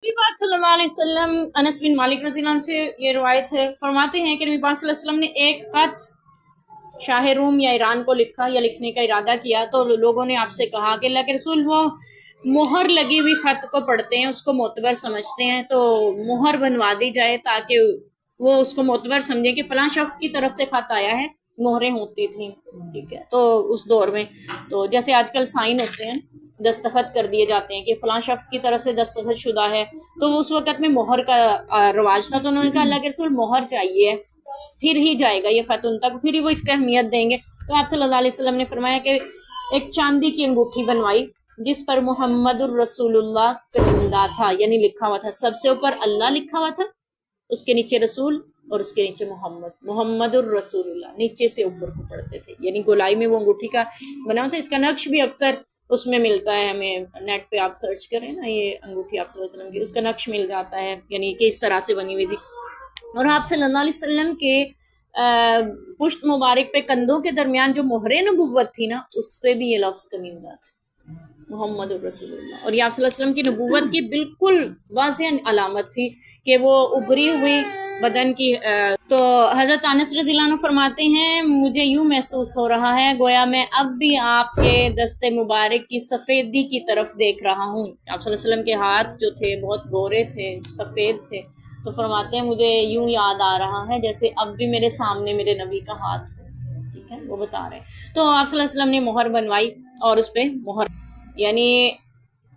नबी पाक सल्लल्लाहु अलैहि वसल्लम, अनस बिन मालिक रज़ी अल्लाह अन्हु से ये रिवायत है, फरमाते हैं कि नबी पाक सल्लल्लाहु अलैहि वसल्लम ने एक खत शाह रूम या ईरान को लिखा या लिखने का इरादा किया, तो लोगों ने आपसे कहा कि अल्लाह के रसूल वो मोहर लगी हुई खत को पढ़ते हैं, उसको मोतबर समझते हैं, तो मोहर बनवा दी जाए ताकि वो उसको मोतबर समझे कि फलां शख्स की तरफ से खत आया है। मोहरें होती थी, ठीक है, तो उस दौर में तो जैसे आजकल साइन होते हैं, दस्तखत कर दिए जाते हैं कि फलां शख्स की तरफ से दस्तखत शुदा है, तो उस वक़्त में मोहर का रवाज था। तो उन्होंने कहा अल्लाह के रसूल मोहर चाहिए, फिर ही जाएगा ये खत उन तक, फिर ही वो इसका अहमियत देंगे। तो आप सल्लल्लाहु अलैहि वसल्लम ने फरमाया कि एक चांदी की अंगूठी बनवाई जिस पर मुहम्मदुर रसूलुल्लाह कलिंदा था, यानी लिखा हुआ था, सबसे ऊपर अल्लाह लिखा हुआ था, उसके नीचे रसूल और उसके नीचे मोहम्मद, मोहम्मदुर रसूलुल्लाह नीचे से ऊपर को पढ़ते थे, यानी गोलाई में वो अंगूठी का बना हुआ था। इसका नक्श भी अक्सर उसमें मिलता है, हमें नेट पे आप सर्च करें ना, ये अंगूठी आप सल्लल्लाहु अलैहि वसल्लम की, उसका नक्श मिल जाता है, यानी कि इस तरह से बनी हुई थी। और आप सल्लल्लाहु अलैहि वसल्लम के पुश्त मुबारक पे कंधों के दरमियान जो मोहरे नबुव्वत थी ना, उस पे भी ये लफ्ज़ कमीदा था, मोहम्मद रसूलुल्लाह। और ये आप सल्लल्लाहु अलैहि वसल्लम की नबुव्वत की बिल्कुल वाज़ेह अलामत थी कि वो उभरी हुई बदन की। तो हज़रत अनस रज़ियल्लाहु अन्हु फरमाते हैं, मुझे यूं महसूस हो रहा है गोया मैं अब भी आपके दस्ते मुबारक की सफ़ेदी की तरफ देख रहा हूँ। आप सल्लल्लाहु अलैहि वसल्लम के हाथ जो थे बहुत गोरे थे, सफ़ेद थे, तो फरमाते हैं मुझे यूं याद आ रहा है जैसे अब भी मेरे सामने मेरे नबी का हाथ हो, ठीक है, वो बता रहे हैं। तो आप सल्लल्लाहु अलैहि वसल्लम ने मोहर बनवाई और उस पर मोहर, यानी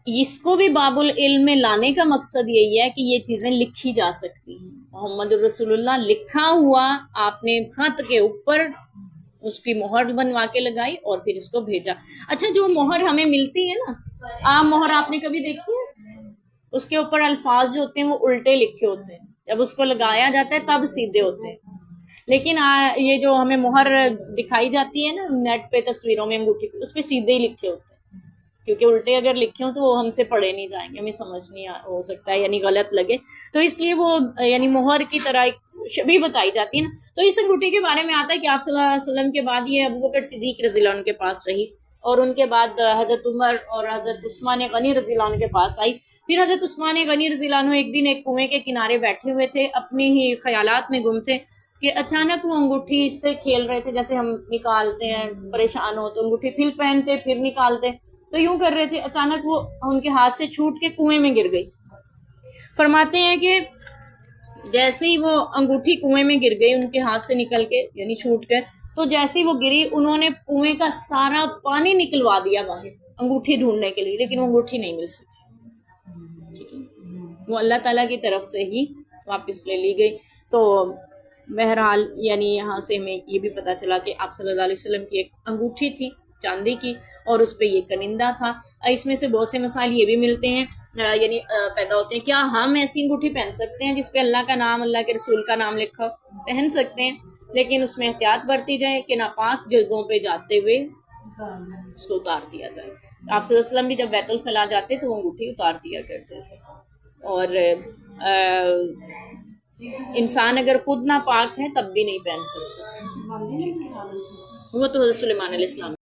इसको भी बाबुल इल्म में लाने का मकसद यही है कि ये चीज़ें लिखी जा सकती हैं। मोहम्मद रसूलुल्लाह लिखा हुआ आपने खत के ऊपर उसकी मोहर बनवा के लगाई और फिर उसको भेजा। अच्छा, जो मोहर हमें मिलती है ना, आम मोहर आपने कभी देखी है? उसके ऊपर अल्फाज जो होते हैं वो उल्टे लिखे होते हैं, जब उसको लगाया जाता है तब सीधे होते हैं। लेकिन ये जो हमें मोहर दिखाई जाती है ना नेट पे तस्वीरों में अंगूठी पे, उस पे सीधे ही लिखे होते हैं, क्योंकि उल्टे अगर लिखे हो तो वो हमसे पढ़े नहीं जाएंगे, हमें समझ नहीं हो सकता है, यानी गलत लगे, तो इसलिए वो यानी मोहर की तरह एक शबीह बताई जाती है ना। तो इस अंगूठी के बारे में आता है कि आप सल्लल्लाहु अलैहि वसल्लम के बाद ये अबू बकर सिद्दीक रज़ियल्लाहु अन्हु के पास रही, और उनके बाद हज़रत उमर और हज़रत उस्मान गनी रज़ियल्लाहु अन्हु के पास आई। फिर हज़रत उस्मान गनी रज़ियल्लाहु अन्हु एक दिन एक कुएं के किनारे बैठे हुए थे, अपने ही ख्यालात में गुम थे कि अचानक वो अंगूठी से खेल रहे थे, जैसे हम निकालते हैं परेशान हो तो अंगूठी फिर पहनते फिर निकालते, तो यूं कर रहे थे, अचानक वो उनके हाथ से छूट के कुएं में गिर गई। फरमाते हैं कि जैसे ही वो अंगूठी कुएं में गिर गई उनके हाथ से निकल के, यानी छूट कर, तो जैसे ही वो गिरी उन्होंने कुएं का सारा पानी निकलवा दिया बाहर अंगूठी ढूंढने के लिए, लेकिन वो अंगूठी नहीं मिल सकी, ठीक है, वो अल्लाह ताला की तरफ से ही वापस ले ली गई। तो बहरहाल यानी यहाँ से हमें ये भी पता चला कि आप सल्लल्लाहु अलैहि वसल्लम की एक अंगूठी थी चांदी की और उस पे ये कनिंदा था। इसमें से बहुत से मसाइल ये भी मिलते हैं, यानी पैदा होते हैं, क्या हम ऐसी अंगूठी पहन सकते हैं जिसपे अल्लाह का नाम, अल्लाह के रसूल का नाम लिखा हो? पहन सकते हैं, लेकिन उसमें एहतियात बरती जाए कि नापाक जगहों पे जाते हुए उसको उतार दिया जाए। तो आप सल्लल्लाहु अलैहि वसल्लम भी जब बैतुल खला जाते तो वो अंगूठी उतार दिया करते थे। और इंसान अगर खुद ना पाक है तब भी नहीं पहन सकता, वो तो हज़रत सुलेमान अलैहिस्सलाम